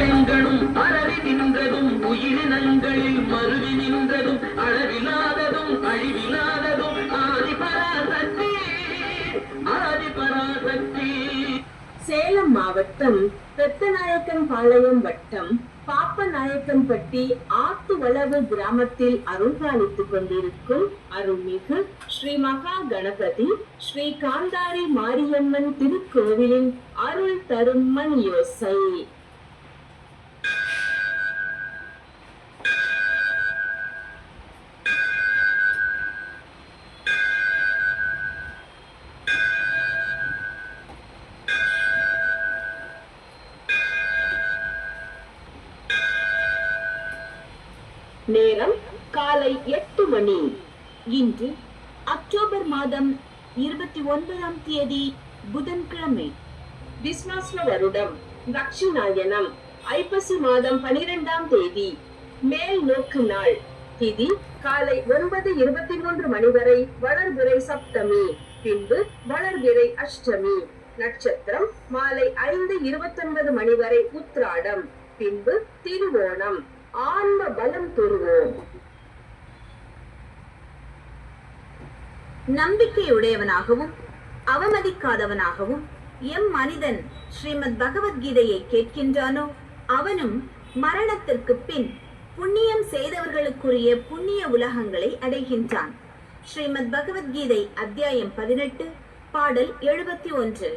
பெண்களும் அறவி நின்றதும் உயிரினங்களில் மருவி நின்றதும் அளவில்லாததும் அழிவில்லாததும் ஆதிபராசக்தி ஆதிபராசக்தி. சேலம் மாவட்டம் பெத்தநாயக்கன்பாளையம் வட்டம் பாப்பநாயக்கன்பட்டி ஆத்துவளவு கிராமத்தில் அருள்பாலித்துக் கொண்டிருக்கும் அருள்மிகு ஸ்ரீ மகா கணபதி ஸ்ரீ காந்தாரி மாரியம்மன் திருக்கோவிலின் அருள் தரும் மண் யோசை. நேரம் காலை 8 மணி. இன்று அக்டோபர் மாதம் 29ஆம் தேதி புதன்கிழமை. விஸ்வாச வருடம் தட்சிணாயனம் ஐப்பசி மாதம் 12ஆம் தேதி. மேல் நோக்கு நாள். திதி காலை 9:23 மணி வரை வளர்பிறை சப்தமி, பின்பு வளர்பிறை அஷ்டமி. நட்சத்திரம் மாலை 5:29 மணி வரை உத்திராடம், பின்பு திருவோணம். ஆன்ம பலம் பெறுவோம். நம்பிக்கையுடையவனாகவும் அவமதிக்காதவனாகவும் எம் மனிதன் ஸ்ரீமத் பகவத்கீதையை கேட்கின்றானோ அவனும் மரணத்திற்கு பின் புண்ணியம் செய்தவர்களுக்குரிய புண்ணிய உலகங்களை அடைகின்றான். ஸ்ரீமத் பகவத்கீதை அத்தியாயம் 18 பாடல் 71.